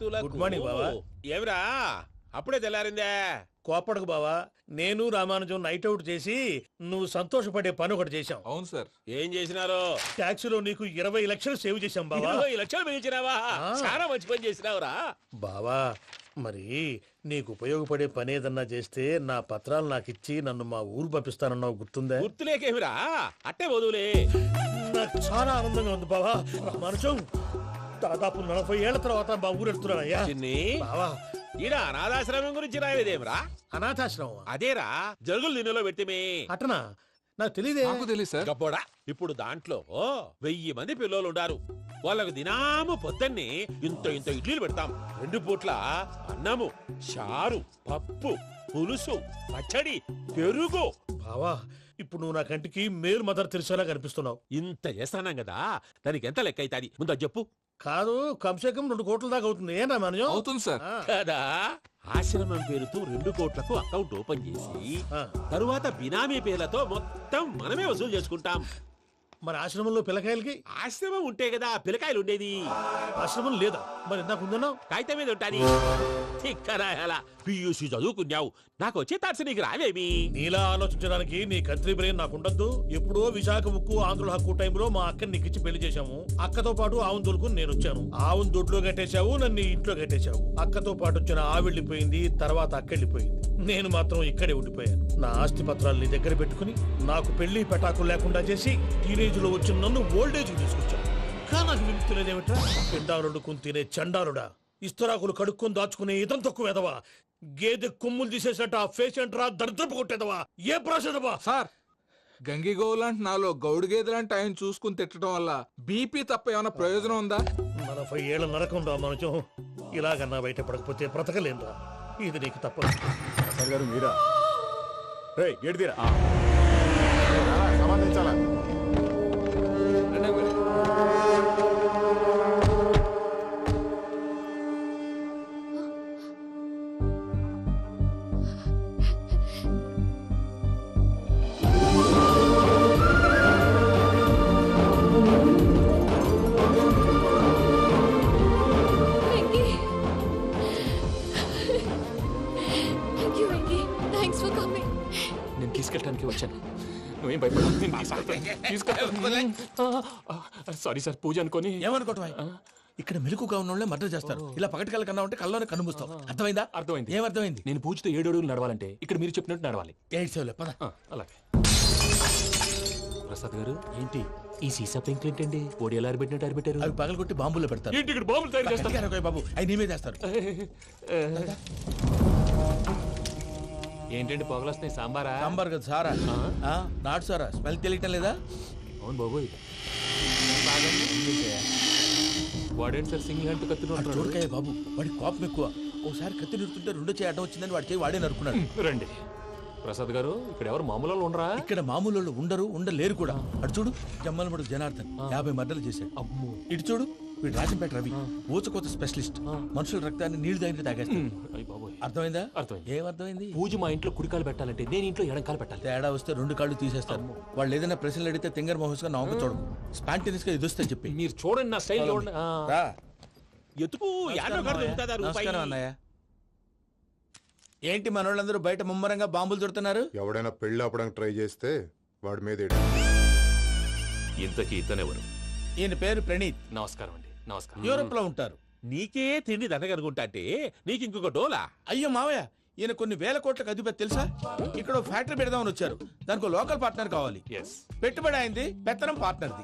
Good morning బావా. ఏమిరా అప్పుడే తెల్లారిందే? కోపడకు బావా, నేను రామానుజం నైట్ అవుట్ చేసి నువ్వు సంతోషపడే పని ఒకటి చేశాం. అవును సార్. ఏం చేసినారు? ట్యాక్సీలో నీకు 20 లక్షలు సేవ్ చేశాం బావా. 20 లక్షలు పెంచినావా? చాలా మంచి పని చేసినావురా బావా. మరి నీకు ఉపయోగపడే పని ఏదన్నా చేస్తే నా పత్రాలు నాకిచ్చి నన్ను మా ఊరు పంపిస్తానన్నావు, గుర్తుందా? గుర్తులేకేమిరా, అట్టే వదులే. నాకు చాలా ఆనందంగా ఉంది బావా. రామానుజం దాదాపు 40 ఏళ్ల తర్వాత మా ఊరు వెళ్తున్నానయ్యా. చిన్ని బావా, ఈడ అనాథాశ్రమం గురించి రాయలేదేమిరా? అనాథాశ్రమం అదేరా జరుగులు దీనిలో పెట్టిమే. అటనా? నాకు తెలియదే. నాకు తెలియదు సార్. గబ్బోడా, ఇప్పుడు దాంట్లో 1000 మంది పిల్లలు ఉండారు. వాళ్ళకు దినాము పొద్దున్నే ఇంత ఇంత ఇడ్లీలు పెడతాం. 2 పూట్ల అన్నము, చారు, పప్పు, పులుసు, పచ్చడి, పెరుగు. బావా, ఇప్పుడు నువ్వు నా కంటికి మేలు మదర్ తెరిసేలా కనిపిస్తున్నావు. ఇంత చేస్తానం కదా, దానికి ఎంత లెక్క అవుతుంది ముందు అది చెప్పు. కాదు, కంసేకం 2 కోట్ల దాకా అవుతుంది. ఏం రామానుజం? అవుతుంది సార్. కదా, ఆశ్రమం పేరుతో 2 కోట్లకు అకౌంట్ ఓపెన్ చేసి తరువాత బినామీ పేర్లతో మొత్తం మనమే వసూలు చేసుకుంటాం. మరి ఆశ్రమంలో పిల్లకాయలకి? ఆశ్రమం ఉంటే కదా పిల్లకాయలు ఉండేది. ఆశ్రమం లేదా? మరి ఇందాక ఉందన్నావు. కాగితం మీద ఉంటాది. చిక్కరాయాల పియూసీ చదువుకున్నావు, నాకు వచ్చే తాట్స్ నీకు రావేమి? నీలా ఆలోచించడానికి నీ కత్రి బ్రెయిన్ నాకు ఉండద్దు. ఎప్పుడో విశాఖ ఉక్కు ఆంధ్రుల హక్కు టైంలో మా అక్కని నీకిచ్చి పెళ్లి చేశాము. అక్కతో పాటు ఆవును దొడుకుని నేను వచ్చాను. ఆవును దొడ్లో కట్టేశావు, నన్ను ఇంట్లో కట్టేశావు. అక్కతో పాటు వచ్చిన ఆవిళ్ళిపోయింది, తర్వాత అక్కెళ్ళిపోయింది. నేను మాత్రం ఇక్కడే ఉండిపోయాను. నా ఆస్తి పత్రాలు నీ దగ్గర పెట్టుకుని నాకు పెళ్లి పెటాకులు లేకుండా చేసి టీనేజ్ లో వచ్చిన నన్ను ఓల్డేజ్ తీసుకొచ్చాను. కానీ నాకు విముక్తి లేదేమిట్రా? పిండారుడుకుని తినే చండారుడా, ఇస్తరాకులు కడుక్కొని దాచుకునే ఇతం తక్కువ ఎదవా, గేదె కొమ్ములు తీసేసట ఆ పేషెంట్ రా దరిద్రపు కొట్టేదవా, ఏ ప్రాసెదవా? సార్, గంగి గోవులాంటి నాలో గౌడు గేదెలాంటి ఆయన చూసుకుని తిట్టడం వల్ల బీపీ తప్ప ఏమైనా ప్రయోజనం ఉందా? 40 ఏళ్ల నరకం రా మనుషం. ఇలాగన్నా బయట పడకపోతే బ్రతకలేనురా. ఇది నీకు తప్పదు. గారు మీరా? రే గేట్ తీరా, సంబంధించాలా? నేను తీసుకెళ్ళడానికి వచ్చాను. నువ్వేం భయపడ. సారీ సార్, పూజ అనుకోని. ఏమనుకోవటం? ఇక్కడ మెలకుగా ఉన్నోళ్ళే మర్డర్ చేస్తారు. ఇలా పగటి కళ్ళ కన్నా ఉంటే కళ్ళలోనే కనుమూస్తావు. అర్థమైందా? అర్థమైంది. ఏమర్థమైంది? నేను పూజతో 7 అడుగులు నడవాలంటే ఇక్కడ మీరు చెప్పినట్టు నడవాలి. 8 సేవలే పద. అలాగే. ప్రసాద్ గారు, ఏంటి ఈ సీసా పెంకులు ఏంటండి? పొడి ఎలా అరబెట్టినట్టు అరబెట్టారు? అవి పగలగొట్టి బాంబుల్లో పెడతారు. ఏంటి ఇక్కడ బాంబులు తయారు చేస్తారు? గట్టిగా అరవై బాబు, అవి నీవే చేస్తారు. ఏంటండి పొగలు వస్తున్నాయి? సాంబారా? సాంబార్ కదా సారా. నాటు సారా. స్మెల్ తెలియటం లేదా? అవును బాబోయ్. వాడేంటి సార్ సింగిల్ హ్యాండ్ కత్తిని? చూడకాయ బాబు, వాడి కోపం ఎక్కువ. ఒకసారి కత్తి నిరుతుంటే 2 చేయి అడ్డం వచ్చిందని వాడి చేయి వాడే నరుకున్నాడు. రండి ప్రసాద్ గారు, ఇక్కడ ఎవరు మామూలు ఉండరా? ఇక్కడ మామూలు వాళ్ళు ఉండరు, ఉండలేరు కూడా. అటు చూడు, జమ్మలమడు జనార్దన్ 50 మర్డర్లు చేశాడు. అమ్మో. ఇటు చూడు, వీడు రాజంపేట రవి, ఊచకోత స్పెషలిస్ట్. మనుషుల రక్తాన్ని నీళ్లు దగ్గర తాగేస్తాడు. అర్థమైందా? అర్థమైంది. ఏమర్థమైంది? పూజ మా ఇంట్లో కుడికాలు పెట్టాలంటే నేను ఇంట్లో ఎడంకాలు పెట్టాలి. తేడా వస్తే 2 కాళ్ళు తీసేస్తారు. వాళ్ళు ఏదైనా ప్రశ్నలు అడిగితే తింగర్ మహోస్ గా నవ్వు చూడకు. స్పాంటినియస్ గా ఎదుస్తే చెప్పి. మీరు చూడండి నా స్టైల్ చూడండి. ఎతుకు నమస్కారం అన్నయ్య. ఏంటి మనోళ్ళందరూ బయట ముమ్మరంగా బాంబులు దొరుకుతున్నారు? ఎవడైనా పెళ్లి ఆపడానికి ట్రై చేస్తే వాడి మీద ఇంతకీ ఇతనెవరు? ఈయన పేరు ప్రణీత్. నమస్కారం అండి. నమస్కారం. యూరోప్ లో ఉంటారు. నీకే తిండి దండగనుకుంటా అంటే నీకు ఇంకొక డోలా? అయ్యో మావయ్య, ఈయన కొన్ని వేల కోట్లకు అధిపతి తెలుసా? ఇక్కడ ఫ్యాక్టరీ పెడదామని వచ్చారు. దానికి లోకల్ పార్ట్నర్ కావాలి. పెట్టుబడి అయింది, పెత్తనం పార్ట్నర్ది.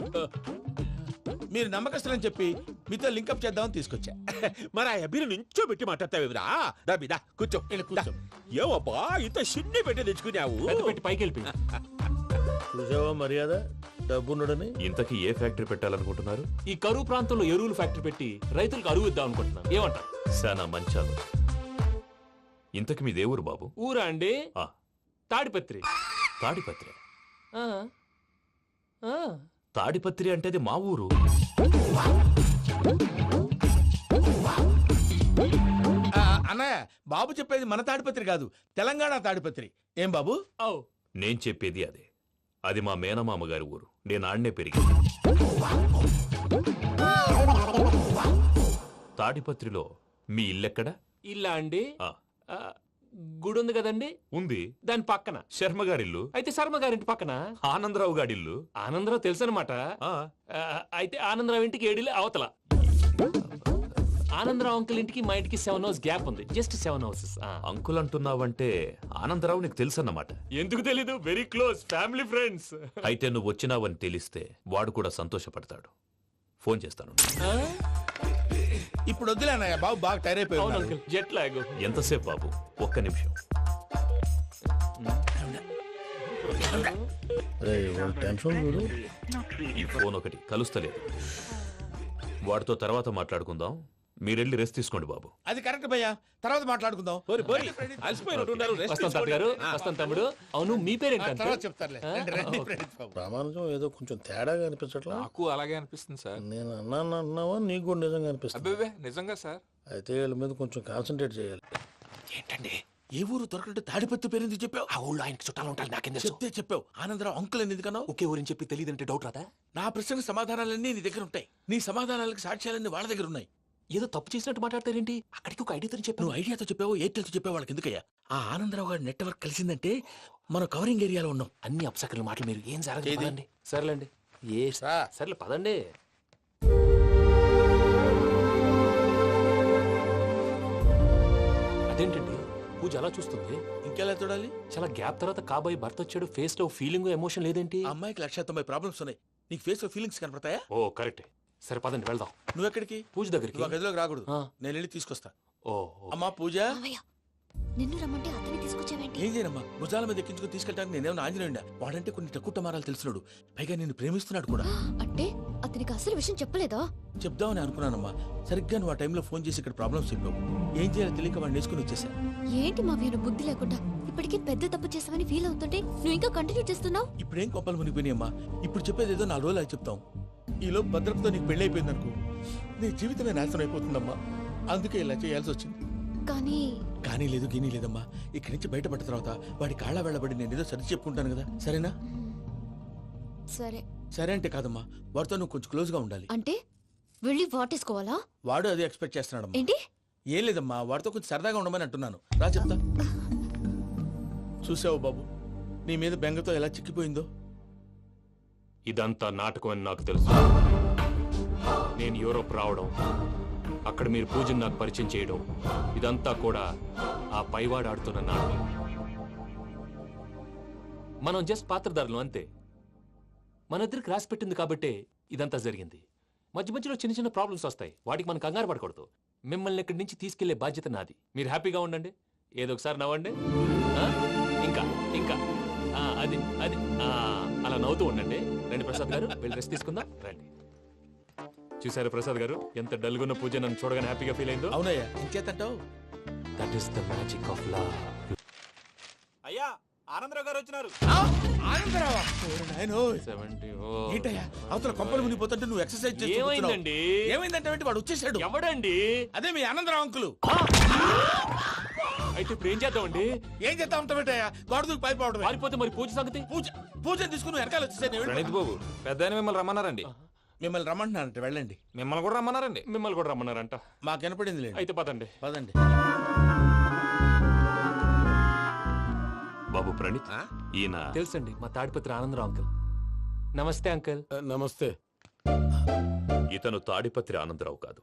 మీరు నమ్మకస్తులని చెప్పి మీతో లింకప్ చేద్దామని తీసుకొచ్చా. మరి ఆ అబ్బిని నుంచో పెట్టి మాట్లాడతావేమిరా? దాబిదా కూర్చో. ఏవబ్బా ఇంత చిన్ని పెట్టి తెచ్చుకున్నావు? పెట్టి పైకి వెళ్ళి. చూసావా మర్యాద, డబ్బున్నడని. ఇంతకీ ఏ ఫ్యాక్టరీ పెట్టాలనుకుంటున్నారు? ఈ కరువు ప్రాంతంలో ఎరువులు ఫ్యాక్టరీ పెట్టి రైతులకు అరువు ఇద్దాం అనుకుంటున్నాను. ఏమంటారు? శానా మంచాలు. ఇంతకి మీ దేవురు బాబు? ఊరా అండి? తాడిపత్రి. తాడిపత్రి? తాడిపత్రి అంటే అది మా ఊరు. అన్నయ్య, బాబు చెప్పేది మన తాడిపత్రి కాదు, తెలంగాణ తాడిపత్రి. ఏం బాబు? నేను చెప్పేది అదే. అది మా మేనమామ గారి ఊరు. నేను ఆడనే పెరిగాను. తాడిపత్రిలో మీ ఇల్లెక్కడ? ఇల్లా అండి ఆ, ఆ, గుడి ఉంది కదండి ఉంది. దాని పక్కన. శర్మ గారిల్లు. అయితే శర్మ గారింటి పక్కన ఆనందరావు గారిల్లు. ఆనందరావు తెలుసు అనమాట. ఆ, అయితే ఆనందరావు ఇంటికి 7 అవతల. ఆనందరావు అంకుల్ ఇంటికి మా ఇంటికి 7 hours గ్యాప్ ఉంది. Just 7 houses. అంకుల్ అంటున్నావంటే ఆనందరావు నీకు తెలుసన్నమాట. ఎందుకు తెలీదు? Very close family friends. అయితే నువ్వు వచ్చినావని తెలిస్తే వాడు కూడా సంతోషపడతాడు. ఫోన్ చేస్తాను. ఇప్పుడు వద్దులేనయ్య, బాబు బాగా టైర్ అయిపోయి అవును ఉన్నాడు. Uncle, jet lag. ఎంతసేపు బాబు? ఒక్క నిమిషం. టెన్షన్ చూడు. ఈ ఫోన్ ఒకటి కలుస్తలేదు. వాడితో తర్వాత మాట్లాడుకుందాం. మీరెళ్ళి రెస్ట్ తీసుకోండి బాబు. అది కరెక్ట్ భయ్యా, తర్వాత మాట్లాడుకుందాం. అలసిపోయినట్టున్నారు. rest వస్తాం తాత గారు, వస్తాం తమ్ముడు. అవును, మీ పేరేంటి తర్వాత అంకుల్? చెప్తారులే. రండి, రండి, ప్రణీత్ బాబు. ప్రామాణికం ఏదో కొంచెం తేడాగా అనిపించట్లా. నాకు అలాగే అనిపిస్తుంది సార్. నేను అన్నావా నీకు కూడా నిజంగా అనిపిస్తుంది. అబ్బే నిజంగా సార్. అయితే వీళ్ళ మీద కొంచెం కాన్సన్ట్రేట్ చేయాలి. ఏంటండి ఏ ఊరు దొరకట్టు తాడిపత్రి పేరు ఎందుకు చెప్పావు? ఆ ఊళ్ళో ఆయనకి చుట్టాలు ఉంటారు, నాకేం తెలుసు? చెప్తే చెప్పావు. ఆనందరావు అంకుల్ అని ఎందుకన్నావు? ఒకే ఊరిని చెప్పి తెలియదంటే డౌట్ రాదా? నా ప్రశ్నకు సమాధానాలన్నీ నీ దగ్గర ఉంటాయి. నీ సమాధానాలకు సాక్ష్యాలన్నీ వాళ్ళ దగ్గర ఉన్నాయి. ఏదో తప్పు చేసినట్టు మాట్లాడతారేంటి? అక్కడికి ఒక ఐడియాతో చెప్పాను. నువ్వు ఐడియాతో చెప్పావు, ఎయిర్టెల్తో చెప్పావు, వాళ్ళకి ఎందుకయ్యా? ఆ ఆనందరావు గారి నెట్వర్క్ కలిసిందంటే మనం కవరింగ్ ఏరియాలో ఉన్నాం. అన్ని అప్సకర్ల మాటలు మీరు ఏం ఏది? జరగదండి. సర్లేండి. సర్లే పదండి. అదేంటండి పూజ అలా చూస్తుంది? ఇంకెలా చూడాలి? చాలా గ్యాప్ తర్వాత కాబోయే భర్త వచ్చాడు, ఫేస్ లో ఫీలింగ్ ఎమోషన్ లేదేంటి? ఆ అమ్మాయికి 190 ప్రాబ్లమ్స్ ఉన్నాయి. నీకు ఫేస్ లో ఫీలింగ్స్ కనపడతాయా? ఓ కరెక్ట్. సరే పదండి వెళ్దాం. నువ్వు ఎక్కడికి? పూజ దగ్గరికి. నువ్వు ఆ గదిలోకి రాకూడదు. ఆ. నేను వెళ్ళి తీసుకొస్తా. ఓ అమ్మా పూజ, మావయ్య, నిన్ను రమ్మంటే అతన్ని తీసుకొచ్చావేంటి? ఏం చేయనమ్మా? భుజాల మీద ఎక్కించుకుని తీసుకెళ్ళడానికి నేనేమన్నా ఆంజనేయుడా? వాడంటే కొన్ని తక్కువ టమారాలు తెలిసినాడు, పైగా నిన్ను ప్రేమిస్తున్నాడు కూడా. అంటే అతనికి అసలు విషయం చెప్పలేదా? చెప్దామని అనుకున్నానమ్మా. సరిగ్గా నువ్వు ఆ టైంలో ఫోన్ చేసి ఇక్కడ ప్రాబ్లమ్స్ చెప్పావు. ఏం చేయాలో తెలియక వాడిని వేసుకుని వచ్చేసా. ఏంటి మావయ్య బుద్ధి లేకుండా? ఇప్పటికీ పెద్ద తప్పు చేసావని ఫీల్ అవుతుంటే నువ్వు ఇంకా కంటిన్యూ చేస్తున్నావు. ఇప్పుడేం కొప్పలు మునిగిపోయినాయమ్మా. ఇప్పుడు చెప్పేది ఏదో 4 రోజులు అది చెప్తాం. ఈలో భద్రతతో నీకు పెళ్లి అయిపోయింది అనుకో, నీ జీవితమే నాశనం అయిపోతుందమ్మా. అందుకే ఇలా చేయాల్సి వచ్చింది. కానీ లేదు గీనీ లేదమ్మా. ఇక్కడి నుంచి బయటపడ్డ తర్వాత వాడి కాళ్ళ వెళ్ళబడి నేను ఏదో సరి చెప్పుకుంటాను కదా, సరేనా? సరే. సరే అంటే కాదమ్మా, వాడితో నువ్వు కొంచెం క్లోజ్ గా ఉండాలి. అంటే వెళ్ళి వాటేసుకోవాలా? వాడు అదే ఎక్స్పెక్ట్ చేస్తున్నాడమ్మా. ఏంటి? ఏం లేదమ్మా, వాడితో కొంచెం సరదాగా ఉండమని అంటున్నాను. రా చెప్తా. చూసావు బాబు, నీ మీద బెంగతో ఎలా చిక్కిపోయిందో. ఇదంతా నాటకం అని నాకు తెలుసు. నేను యూరోప్ రావడం, అక్కడ మీరు పూజను నాకు పరిచయం చేయడం, ఇదంతా కూడా ఆ పైవాడు ఆడుతున్న నాటకం. మనం జస్ట్ పాత్రధారులు అంతే. మన ఇద్దరికి రాసి పెట్టింది కాబట్టే ఇదంతా జరిగింది. మధ్య మధ్యలో చిన్న చిన్న ప్రాబ్లమ్స్ వస్తాయి, వాటికి మనం కంగారు పడకూడదు. మిమ్మల్ని ఇక్కడి నుంచి తీసుకెళ్లే బాధ్యత నాది. మీరు హ్యాపీగా ఉండండి, ఏదో ఒకసారి నవ్వండి. ఆ? ఇంకా ఇంకా అది అది అలా నవ్వుతూ ఉండండి. రండి ప్రసాద్ గారు, వెళ్ళి రెస్ట్ తీసుకుందాం. రండి. చూసారు ప్రసాద్ గారు, ఎంత డల్గున్న పూజ నన్ను చూడగానే హ్యాపీగా ఫీల్ అయిందో. అవునయ్యా, ఇంకేతంటావు? That is the magic of love. అయ్యా, ఆనందరావు గారు వచ్చినారు. ఆనందరావా? ఓరి నాయనోయ్. 70. ఏంటయ్యా, అవతల కొంపలు మునిగిపోతుంటే నువ్వు ఎక్సర్సైజ్ చేస్తూ కూర్చున్నావు. ఏమైందండి? ఏమైందంటే వాడు వచ్చేసాడు. ఎవడండి? అదే మీ ఆనందరావు అంకులు. అయితే ఇప్పుడు ఏం చేద్దామండి? ఏం చేస్తా ఉంటావేటయ్యా? గోడ దూకి పైపోవడమే. పారిపోతే మరి పూజ సంగతి? పూజ తీసుకుని వెనకాల వచ్చేసాను. ప్రణీత్ బాబు, పెద్ద ఆయన మిమ్మల్ని రమ్మన్నారండి. మిమ్మల్ని రమ్మంటున్నారంట, వెళ్ళండి. మిమ్మల్ని కూడా రమ్మన్నారండి. మిమ్మల్ని కూడా రమ్మన్నారంట. మాకు వినపడింది లేండి. అయితే పదండి. పదండి. బాబు ప్రణీత్, ఈయన తెలుసండి, మా తాడిపత్రి ఆనందరావు అంకుల్. నమస్తే అంకుల్. నమస్తే. ఇతను తాడిపత్రి ఆనందరావు కాదు,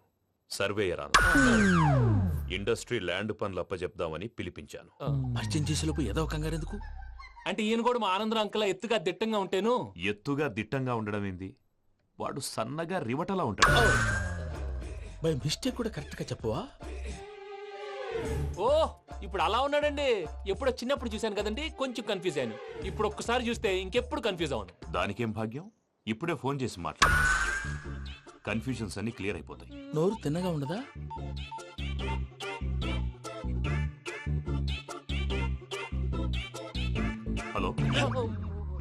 సర్వేయర్ ఆనందరావు. ఇండస్ట్రీ ల్యాండ్ పనులు అప్పచెప్దామని పిలిపించాను. పరిచయం చేసేలోపు ఏదో కంగారు ఎందుకు? అంటే ఈయన కూడా మా ఆనందరావు అంకుల్ ఎత్తుగా దిట్టంగా ఉంటేను. ఎత్తుగా దిట్టంగా ఉండడం ఏంది? వాడు సన్నగా రివటలా ఉంటాడు. బై మిస్టేక్ కూడా కరెక్ట్ గా చెప్పవా? ఓ ఇప్పుడు అలా ఉన్నాడండి. ఎప్పుడో చిన్నప్పుడు చూశాను కదండి, కొంచెం కన్ఫ్యూజ్ అయ్యాను. ఇప్పుడు ఒక్కసారి చూస్తే ఇంకెప్పుడు కన్ఫ్యూజ్ అవ్వను. దానికేం భాగ్యం, ఇప్పుడే ఫోన్ చేసి మాట్లాడు. కన్ఫ్యూజన్స్ అన్ని క్లియర్ అయిపోతాయి. నోరు తిన్నగా ఉండదా? హలో,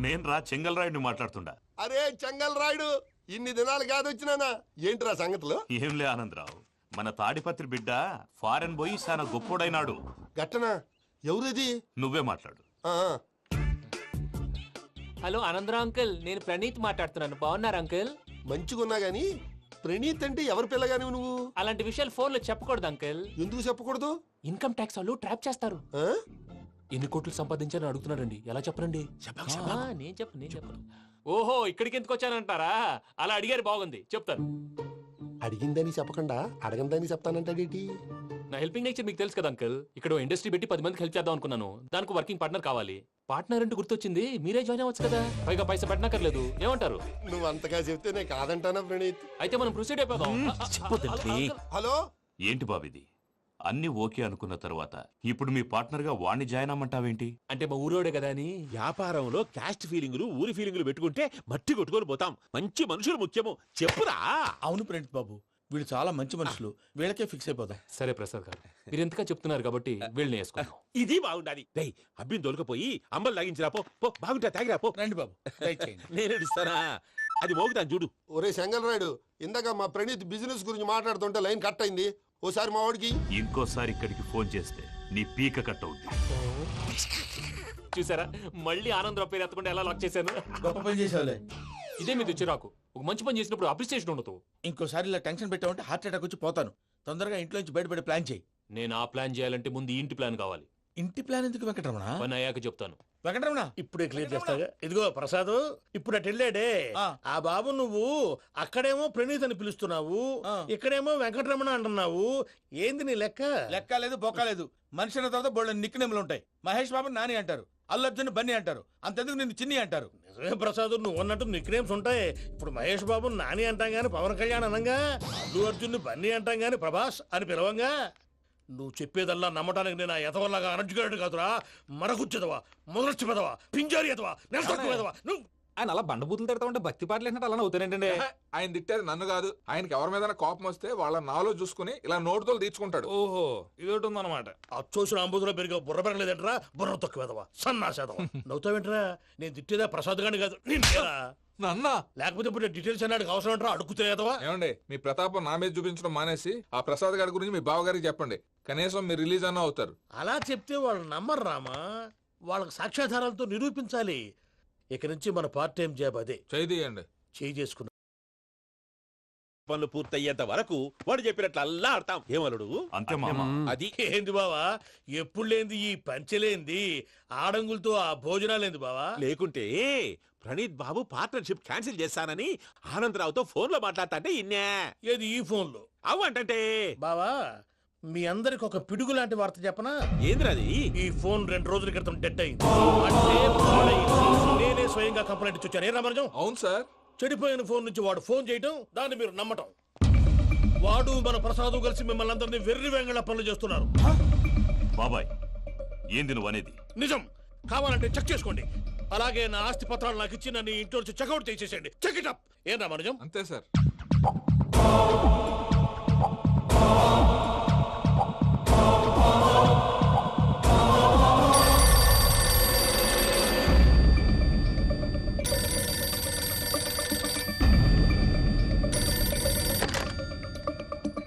నేను రా చెంగల్రాయుడిని మాట్లాడుతుండా. అరే చెంగల్ రాయుడు, ఇన్ని దినాలు కాదు వచ్చినానా? ఏంట్రా సంగతులు? ఏంలే ఆనందరావు, మన తాడిపత్రి బిడ్డ ఫారెన్ పోయి చాలా గొప్పోడైనాడు. గట్టనా? ఎవరిది? నువ్వే మాట్లాడు. ఆ, హలో ఆనందరావు అంకుల్, నేను ప్రణీత్ మాట్లాడుతున్నాను. బాగున్నారు అంకుల్? మంచిగున్నా గాని ప్రణీత్ అంటే ఎవరి పిల్లగాని నువ్వు? అలాంటి విషయాలు ఫోన్లో చెప్పకూడదు అంకిల్. ఎందుకు చెప్పకూడదు? ఇన్కమ్ ట్యాక్స్ వాళ్ళు ట్రాప్ చేస్తారు. ఆ? ఎన్ని కోట్లు సంపాదించాలని అడుగుతున్నాడండి, ఎలా చెప్పరండి? నేను చెప్పను. ఓహో, ఇక్కడికి ఎందుకు వచ్చానంటారా? అలా అడిగారు, బాగుంది, చెప్తాను. అడిగిందని చెప్పకుండా అడగందని చెప్తానంటాడేటి? నా హెల్పింగ్ నేచర్ మీకు తెలుసు కదా అంకల్. ఇక్కడ ఇండస్ట్రీ పెట్టి 10 మందికి హెల్ప్ చేద్దాం అనుకున్నాను. దానికి వర్కింగ్ పార్ట్నర్ కావాలి. పార్ట్నర్ అంటే గుర్తొచ్చింది, మీరే జాయిన్ అవ్వచ్చు కదా, పైగా పైసా పెట్టనక్కర్లేదు. ఏమంటారు? నువ్వు అంతగా చెప్తే నేను కాదంటానా ప్రణీత్? అయితే మనం ప్రొసీడ్ అయిపోదాం. హలో, ఏంటి బాబిది? అన్ని ఓకే అనుకున్న తర్వాత ఇప్పుడు మీ పార్ట్నర్ గా వాణ్ణి జాయిన్ అమ్మంటావేంటి? అంటే మా ఊరోడే కదా అని. వ్యాపారంలో క్యాస్ట్ ఫీలింగులు ఊరి ఫీలింగులు పెట్టుకుంటే మట్టి కొట్టుకొని పోతాం. మంచి మనుషులు ముఖ్యము, చెప్పురా. అవును ప్రణీత్ బాబు, వీళ్ళు చాలా మంచి మనుషులు, వీళ్ళకే ఫిక్స్ అయిపోదాం. సరే ప్రసాద్ గారు, మీరు ఎంతగా చెప్తున్నారు కాబట్టి వీళ్ళని వేసుకుందాం. ఇది బాగుండాలి. డై అబ్బిని దొలకపోయి అమ్మలు లాగించిరా పో. పో, బాగుంటా తాగిరా పో. రండి బాబు, దయచేయండి. నేను ఇస్తానా? అది మోగుతాను చూడు. ఒరే చెంగల్ రాయుడు, ఇందాక మా ప్రణీత్ బిజినెస్ గురించి మాట్లాడుతుంటే లైన్ కట్ అయింది. ఓసారి మా వాడికి ఇంకోసారి ఇక్కడికి ఫోన్ చేస్తే నీ పీక కట్ అవుద్ది. చూసారా, మళ్ళీ ఆనందరావు పేరు ఎత్తకుండా ఎలా లాక్ చేశాను. గొప్ప పని చేసేవాళ్ళే. ఇదే మీద చిరాకు. ఒక మంచి పని చేసినప్పుడు అప్రిసియేషన్ ఉండదు. ఇంకోసారి ఇలా టెన్షన్ పెట్టామంటే హార్ట్ అటాక్ వచ్చి పోతాను. తొందరగా ఇంట్లో నుంచి బయటపడే ప్లాన్ చేయి. నేను ఆ ప్లాన్ చేయాలంటే ముందు ఈ ఇంటి ప్లాన్ కావాలి. ఇంటి ప్లాన్ ఎందుకు వెంకటరమణ? పని అయ్యాక చెప్తాను. వెంకటరమణ, ఇప్పుడే క్లియర్ చేస్తాగా. ఇదిగో ప్రసాద్, ఇప్పుడు అటు వెళ్ళాడే ఆ. ఆ బాబు, నువ్వు అక్కడేమో ప్రణీత్ అని పిలుస్తున్నావు, ఆ. ఇక్కడేమో వెంకటరమణ అంటున్నావు. ఏంది నీ లెక్క? లెక్క లేదు, బొక్క లేదు. మనిషి అన్న తర్వాత బోళ్ళ నిక్నెములు ఉంటాయి. మహేష్ బాబు నాని అంటారు, అల్లు అర్జున్ బన్నీ అంటారు, అంతెందుకు నిన్ను చిన్ని అంటారు. నిజమే ప్రసాద్, నువ్వు అన్నట్టు నిక్నేమ్స్ ఉంటాయి. ఇప్పుడు మహేష్ బాబు నాని అంటాం గాని పవన్ కళ్యాణ్ అనంగా, అల్లు అర్జున్ బన్నీ అంటాం గాని ప్రభాస్ అని పిలవంగా. నువ్వు చెప్పేదల్లా నమ్మటానికి నేను ఎతవల్లాగా అనర్జుకేటెడ్ కాదురా. మరగుచ్చదవా, మొదలచ్చి పెదవా, పింజారి ఎదవా, నెలసొక్కు పెదవా. నువ్వు ఆయన అలా బండబూతులు తిడతా ఉంటే భక్తి పాటలు ఏంటంటే అలా అవుతానేంటండి. ఆయన తిట్టేది నన్ను కాదు. ఆయనకి ఎవరి మీద కోపం వస్తే వాళ్ళ నాలో చూసుకుని ఇలా నోటుతో తీర్చుకుంటాడు. ఓహో, ఇదొకటి ఉందన్నమాట. అచ్చోసిన అంబుధులో పెరిగే బుర్ర పెరగలేదంటరా, బుర్ర తొక్కు వెదవా, సన్నాసేదవా. నవ్వుతావేంట్రా? నేను తిట్టేదా ప్రసాద్ గాని కాదు, నిన్నేరా. నన్నా? లేకపోతే ఇప్పుడు డీటెయిల్స్ అన్నాడు అవసరం అంటారా? అడుగుతాయేదవా? ఏమండి, మీ ప్రతాపం నా మీద చూపించడం మానేసి ఆ ప్రసాద్ గారి గురించి మీ బావగారికి చెప్పండి. కనీసం మీరు రిలీజ్ అన్న అవుతారు. అలా చెప్తే వాళ్ళు నమ్మరు రామా. వాళ్ళకి సాక్ష్యాధారాలతో నిరూపించాలి. ఇక నుంచి మన పార్ట్ టైం జాబ్ అదే. చేయండి. చేయి చేసుకున్నా పనులు పూర్తయ్యేంత వరకు వాడు చెప్పినట్లు అల్లా ఆడతాం. ఏమలుడు? అంతే మామ. అది ఏంది బావా, ఎప్పుడు లేంది ఈ పంచలేంది, ఆడంగులతో ఆ భోజనాలేంది బావా? లేకుంటే ప్రణీత్ బాబు పార్ట్నర్షిప్ క్యాన్సిల్ చేస్తానని ఆనందరావుతో ఫోన్ లో మాట్లాడతా అంటే ఇన్నే. ఏది ఈ ఫోన్లో? అవ్వంటే బావా, మీ అందరికి ఒక పిడుగు లాంటి వార్త చెప్పనా? ఏంద్రది? ఈ ఫోన్ 2 రోజుల క్రితం డెడ్ అయింది. అంటే పాడైంది. నేనే స్వయంగా కంప్లైంట్ ఇచ్చి వచ్చాను. ఏ రామరాజం? అవును సార్. చెడిపోయిన ఫోన్ నుంచి వాడు ఫోన్ చేయటం, దాన్ని మీరు నమ్మటం. వాడు మన ప్రసాదు కలిసి మిమ్మల్ని అందరినీ వెర్రి వెంగళ పనులు చేస్తున్నారు. బాబాయ్, ఏంది నువ్వు అనేది? నిజం. కావాలంటే చెక్ చేసుకోండి. అలాగే నా ఆస్తి పత్రాలు నాకు ఇచ్చి నన్ను ఇంట్లో నుంచి చెక్అౌట్ చేసేసండి. Check it up. ఏం రామరాజం? అంతే సార్.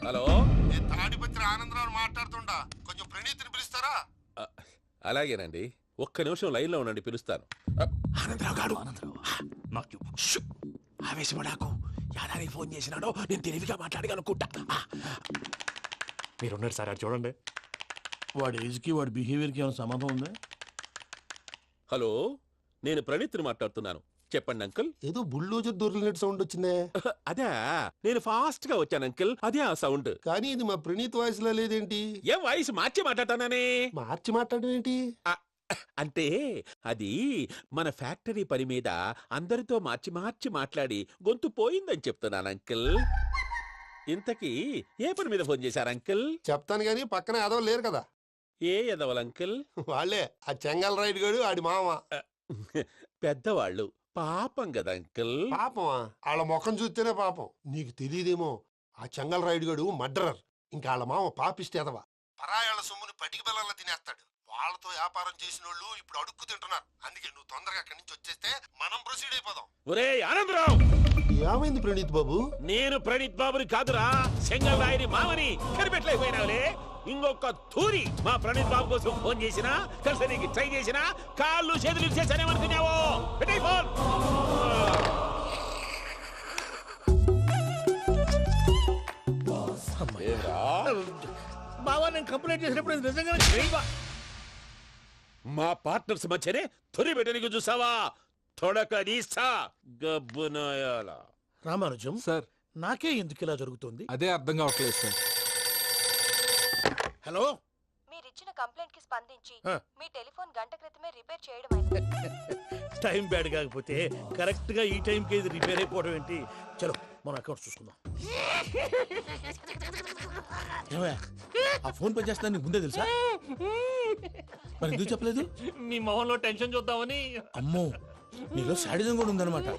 హలో, నేను తాడిపత్రి ఆనందరావు మాట్లాడుతుండా. కొంచెం ప్రణీత్ని పిలుస్తారా? అలాగేనండి. ఒక్క నిమిషం లైన్ లో ఉండండి, పిలుస్తాను. ఆనందరావు గారు, నాకు ఆవేశపడాకు. యాదానికి ఫోన్ చేసినాడో నేను తెలివిగా మాట్లాడగలనుకుంటా. మీరున్నారు సార్, అది చూడండి. వాడి ఏజ్కి వాడి బిహేవియర్కి ఏమైనా సంబంధం ఉందా? హలో, నేను ప్రణీత్ని మాట్లాడుతున్నాను. చెప్పండి అంకుల్. ఏదో బుల్డోజర్ దొరికినట్టు సౌండ్ వచ్చిందే. అదే, నేను ఫాస్ట్ గా వచ్చాను అంకుల్. అదే ఆ సౌండ్. కానీ ఇది మా ప్రణీత్ వాయిస్ లో లేదేంటి? ఏం వాయిస్ మార్చి మాట్లాడతాననే? మార్చి మాట్లాడడం ఏంటి? అంటే అది మన ఫ్యాక్టరీ పని మీద అందరితో మార్చి మార్చి మాట్లాడి గొంతు పోయిందని చెప్తున్నాను అంకుల్. ఇంతకీ ఏ పని మీద ఫోన్ చేశారు అంకుల్? చెప్తాను గానీ పక్కన ఎదవ లేరు కదా. ఏ ఎదవలు అంకుల్? వాళ్ళే ఆ చెంగల్ రైడ్ గడు ఆడి మామ. పెద్దవాళ్ళు, పాపం కదా అంకుల్. పాపమా? వాళ్ళ ముఖం చూస్తేనే పాపం. నీకు తెలియదేమో, ఆ చెంగల్ రైడ్ గడు మర్డరర్. ఇంకా వాళ్ళ మామ పాపిస్తే ఎదవ. పరాయాళ్ళ సొమ్ముని పటికి బెల్లంలో తినేస్తాడు. వాళ్ళతో వ్యాపారం చేసిన వాళ్ళు ఇప్పుడు అడుక్కు తింటున్నారు. అందుకే నువ్వు తొందరగా అక్కడి నుంచి వచ్చేస్తే మనం ప్రొసీడ్ అయిపోదాం. ఒరే ఆనందరావు, ఏమైంది ప్రణీత్ బాబు? నేను ప్రణీత్ బాబుని కాదురా, సెంగల్ రాయని మామని. కనిపెట్టలేకపోయినావులే. ఇంకొక తూరి మా ప్రణీత్ బాబు కోసం ఫోన్ చేసినా, కలిసి ట్రై చేసినా కాళ్ళు చేతులు చేశానేమనుకున్నావో. పెట్టే ఫోన్. బావా నేను కంప్లైంట్ చేసినప్పుడు ఇది నిజంగానే చేయవా? మా పార్ట్నర్స్ మధ్యనే తొలి పెట్టడానికి చూసావా? తొడక నీసా గబ్బునాయాల. రామానుజం సార్ నాకే ఎందుకు ఇలా జరుగుతుంది? అదే అర్థం కావట్లేదు సార్. హలో, మీరిచ్చిన కంప్లైంట్ కి స్పందించి ఆ. మీ టెలిఫోన్ గంట క్రితమే రిపేర్ చేయడమైంది. టైం బ్యాడ్ కాకపోతే కరెక్ట్ గా ఈ టైంకి ఇది రిపేర్ అయిపోవడం ఏంటి? చలో మన అకౌంట్ చూసుకుందాం. ఏమయ్యా, ఆ ఫోన్ పని చేస్తున్నా నీకు ముందే తెలుసా? మరి ఎందుకు చెప్పలేదు? మీ మొహంలో టెన్షన్ చూద్దామని. అమ్మో, నీలో శాడిజం కూడా ఉందన్నమాట.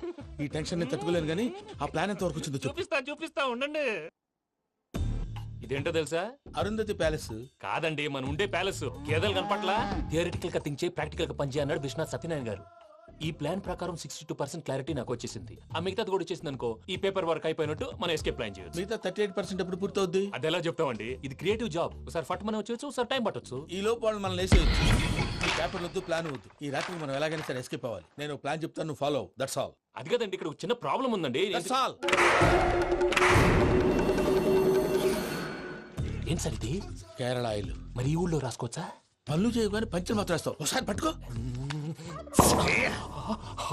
ఈ టెన్షన్ నేను తట్టుకోలేను కానీ ఆ ప్లాన్ ఎంత వరకు వచ్చిందో చెప్పు. చూపిస్తా ఉండండి. ఇదేంటో తెలుసా? అరుంధతి ప్యాలెస్. కాదండి, మన ఉండే ప్యాలెస్. గేదెలు కనపట్లా? థియరిటికల్ గా థింక్ చేయి, ప్రాక్టికల్ గా పనిచేయి అన్నాడు విశ్వనాథ్ సత్యనారాయణ గారు. ఈ ప్లాన్ ప్రకారం 62% క్లారిటీ నాకు వచ్చేసింది. ఆ మిగతాది కూడా వచ్చేసింది అనుకో, ఈ పేపర్ వర్క్ అయిపోయినట్టు మనం ఎస్కేప్ ప్లాన్ చేయొచ్చు. మిగతా 38% ఎప్పుడు పూర్తవుద్ది? అది ఎలా చెప్తామండి? ఇది క్రియేటివ్ జాబ్. ఒకసారి ఫట్ మనం వచ్చేయచ్చు, ఒకసారి టైం పట్టొచ్చు. ఈ లోపు వాళ్ళు మనం లేసేయచ్చు. ఈ పేపర్ వద్దు, ప్లాన్ వద్దు. ఈ రాత్రి మనం ఎలాగైనా సరే ఎస్కేప్ అవ్వాలి. నేను ప్లాన్ చెప్తాను, నువ్వు ఫాలో. That's all. అది కదండి, ఇక్కడ ఒక చిన్న ప్రాబ్లం ఉందండి. That's all. ఏం సార్ ఇది? కేరళ ఆయిల్. మరి ఈ ఊళ్ళో రాసుకోవచ్చా? పనులు చేయవు కానీ పంచర్ మాత్రం వేస్తావు. ఒకసారి పట్టుకో.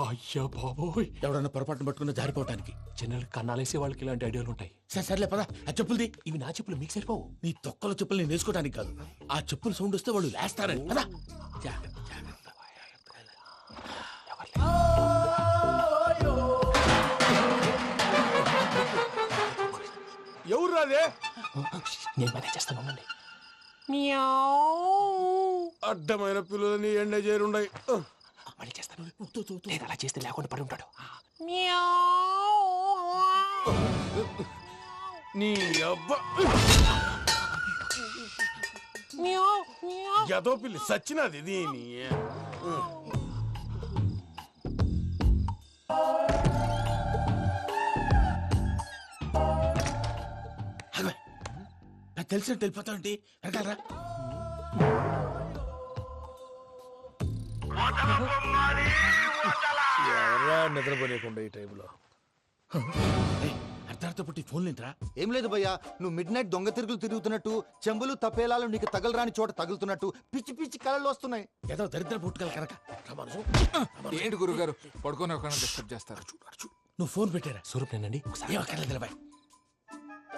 అయ్యా బాబోయ్, ఎవడన్నా పొరపాటున పట్టుకున్న జారిపోవటానికి. జనరల్ కన్నాలేసే వాళ్ళకి ఇలాంటి ఐడియాలు ఉంటాయి. సర్లే పద, ఆ చెప్పులది. ఇవి నా చెప్పులు, మీకు సరిపోవు. నీ తొక్కల చెప్పులు నేను వేసుకోవడానికి కాదు, ఆ చెప్పులు సౌండ్ వస్తే వాళ్ళు లేస్తారని. పద. ఎవరు రాదే? నేను మేనేజ్ చేస్తాను, ఉండండి. అడ్డమైన పిల్లలని ఎండ చేరుండయి. మళ్ళీ చేస్తాను. లేదు, అలా చేస్తే లేకుండా పడి ఉంటాడు. నీ అబ్బా ఎదో పిల్లి సచ్చినది దీని. నాకు తెలిసినట్టు వెళ్ళిపోతావంటి. వెనకాలరా. ఎవరా నిద్రపోలేకుండా ఈ టైంలో? అర్ధార్థ పుట్టి ఫోన్ లేంట్రా. ఏం లేదు భయ్యా, నువ్వు మిడ్ నైట్ దొంగ తిరుగులు తిరుగుతున్నట్టు, చెంబులు తపేలాలు నీకు తగలరాని చోట తగులుతున్నట్టు పిచ్చి పిచ్చి కళలు వస్తున్నాయి. ఏదో దరిద్ర పుట్టుకల కనుక. ఏంటి గురుగారు పడుకొని ఒక డిస్టర్బ్ చేస్తారు? నువ్వు ఫోన్ పెట్టారా? స్వరూప్ నేనండి. ఏం అక్కర్లేదు నిలబాయ్.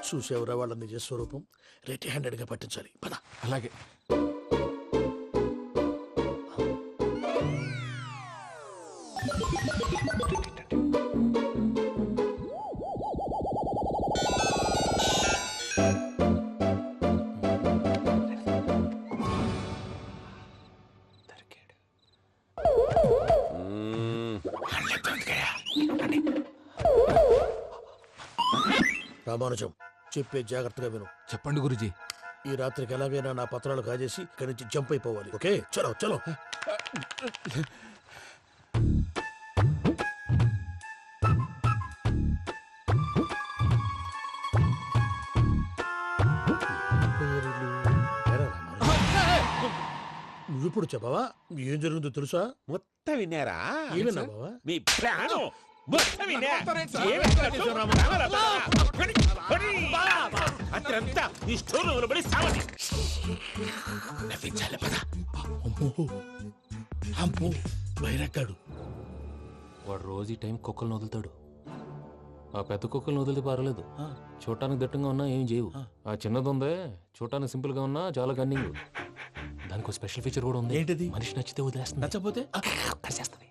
చూసేవరా వాళ్ళ నిజ స్వరూపం? రెట్టి హ్యాండెడ్ గా పట్టించాలి. పద. అలాగే. రామానుజం, చెప్పే జాగ్రత్తగా విను. చెప్పండి గురుజీ. ఈ రాత్రికి ఎలాగైనా నా పత్రాలు కాజేసి ఇక్కడి నుంచి జంప్ అయిపోవాలి. ఓకే, చలో చలో. నువ్విప్పుడు చెప్పవా? ఏం జరిగిందో తెలుసా? మొత్తం విన్నారా? ఏమన్నా బావా? మీ ప్రాణం మొత్తం విన్నా. అత్రంతా ఈ స్టోర్ రూమ్ పడి సావని. నవ్వించాలి. పద. అమ్మో అమ్మో, వైరక్కాడు. వాడు రోజు ఈ టైం కుక్కలను వదులుతాడు. ఆ పెద్ద కుక్కలను వదిలితే పర్వాలేదు, చూడటానికి దట్టంగా ఉన్నా ఏం చేయవు. ఆ చిన్నది ఉందే, చూడటానికి సింపుల్ గా ఉన్నా చాలా గన్నింగ్. దానికి స్పెషల్ ఫీచర్ కూడా ఉంది. ఏంటిది? మనిషి నచ్చితే వదిలేస్తుంది, నచ్చపోతే కరిచేస్తుంది.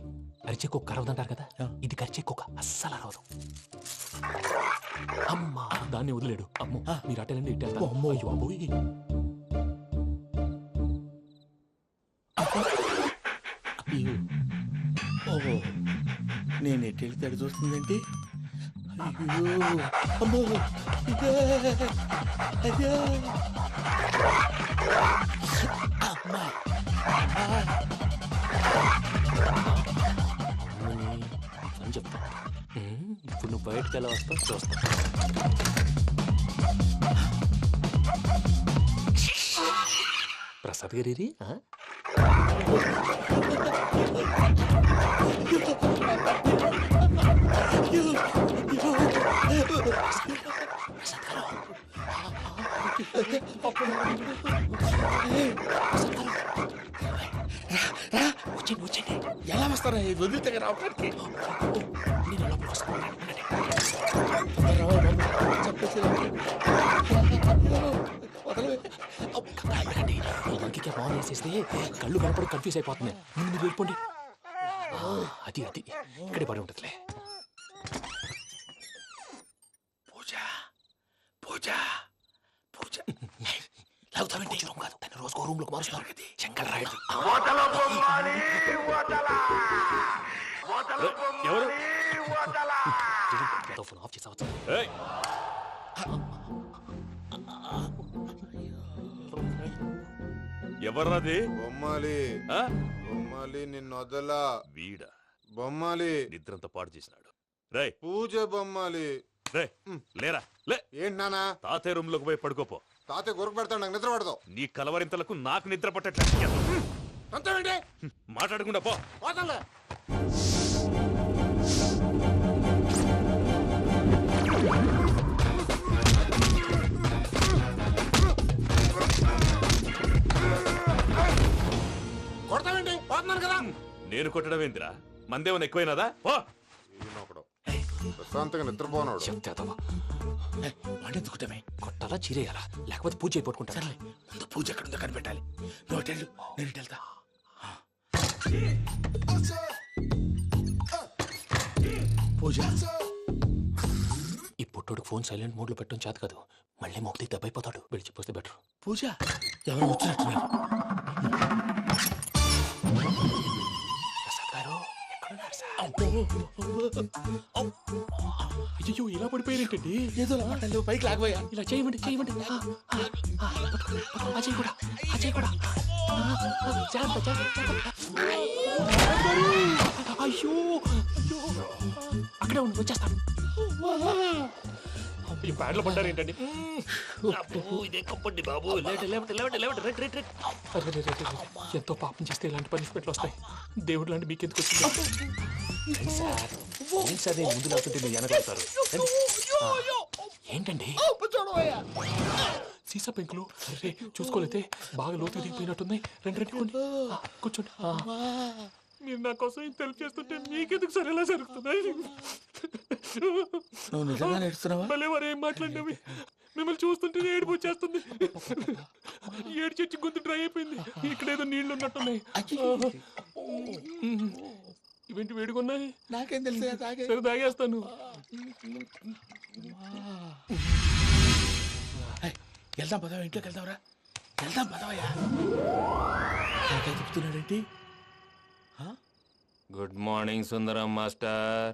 అరిచే కుక్క అరవదంటారు కదా, ఇది కరిచే కుక్క అస్సలు అరవదు. అమ్మా, దాన్ని వదిలేడు. అమ్మో, మీరు అటెండి ఇటు వెళ్తారు. అమ్మో. అయ్యో అబ్బోయ్. ఓహో, నేను ఎటు వెళ్తాడు చూస్తుందేంటి? అయ్యో అమ్మో, ఇదే అదే. అమ్మా అని చెప్తా. ఇప్పుడు నువ్వు బయటకు ఎలా వస్తావు చూస్తా. ప్రసాద్ గారి ఎలా వస్తారా వదిలితే రావడానికి ఇంకే బాగా వేసేస్తే కళ్ళు కనపడి కన్ఫ్యూజ్ అయిపోతుంది. ముందు మీరు వెళ్ళిపోండి. అది అది ఇక్కడే పడి ఉంటుందిలే. పూజ పూజ పూజ లాగుతామంటే రూమ్ కాదు, దాన్ని రోజుకో రూమ్ లోకి మారుస్తున్నారు కదా. చెంగల్ రాయుడు ఎవరు? ఫోన్ ఆఫ్ చేసావచ్చు. ఎవర్రాది? బొమ్మాలి బొమ్మాలి నిన్ను వదలా. వీడా బొమ్మాలి నిద్రంతా పాడు చేసినాడు. రేయ్ పూజ బొమ్మాలి. రే లేరా లే. ఏంటి నానా? తాతయ్య రూమ్ లోకి పోయి పడుకోపో. తాతయ్య గురకు పెడతాడు, నాకు నిద్ర పడతావు. నీ కలవరింతలకు నాకు నిద్ర పట్టట్లేదు. అంతేంటి మాట్లాడకుండా పో. పోతాలే. కొడతావేంటి? పోతున్నాను కదా. నేను కొట్టడం ఏంటిరా? మందేమన్నా ఎక్కువైనదా? పో. ప్రశాంతంగా నిద్రపోనాడు. వాడెందుకుంటామే? కొట్టాలా చీరేయాలా? లేకపోతే పూజ అయిపోట్టుకుంటా. సర్లే, ముందు పూజ ఎక్కడుందో కనిపెట్టాలి. నువ్వు అటెళ్ళు, నేను ఇటు వెళ్తా. పూజ ఈ పుట్టోడికి ఫోన్ సైలెంట్ మోడ్ లో పెట్టడం చేత కాదు. మళ్ళీ మొక్కి దెబ్బైపోతాడు. విడిచిపోతే బెటర్. పూజ ఎవరు వచ్చినట్టున్నారు? ప్రసాద్ గారు ఎక్కడున్నారు సార్? అయ్యో ఇలా పడిపోయారేంటండి? ఏదో మాటలు పైకి లాగబోయా. ఇలా చేయమండి చేయమండి. అజయ్ కూడా అజయ్ కూడా. జాగ్రత్త జాగ్రత్త. అయ్యో అయ్యో అక్కడే ఉండి వచ్చేస్తాను. ఈ బ్యాడ్లో పడ్డారు ఏంటండి? ఇదే కప్పండి బాబు. ఎంతో పాపం చేస్తే ఇలాంటి పనిష్మెంట్లు వస్తాయి. దేవుడు లాంటి మీకెందుకు వచ్చింది సార్? సార్ నేను ముందు లేకుంటే మీరు వెనకాడతారు. ఏంటండి సీసా పెంకులు? అరే చూసుకోలేతే బాగా లోతుకు దిగిపోయినట్టున్నాయి. రెండు రెండు కొన్ని కూర్చోండి. మీరు నా కోసం ఇంత హెల్ప్ చేస్తుంటే మీకెందుకు సరే ఎలా జరుగుతున్నాయి? నువ్వు నిజంగా నేర్చుతున్నావా? మళ్ళీ వారు ఏం మాట్లాడినవి? మిమ్మల్ని చూస్తుంటే ఏడుపు వచ్చేస్తుంది. ఏడు చెచ్చి గొంతు డ్రై అయిపోయింది. ఇక్కడ ఏదో నీళ్లు ఉన్నట్టున్నాయి. ఇవేంటి వేడుకున్నాయి? నాకేం తెలుసు. సరే తాగేస్తాను. వెళ్దాం పదవా, ఇంట్లోకి వెళ్దాంరా. వెళ్దాం పదవయ్యా. చెప్తున్నాడేంటి? గుడ్ మార్నింగ్ సుందరం మాస్టర్.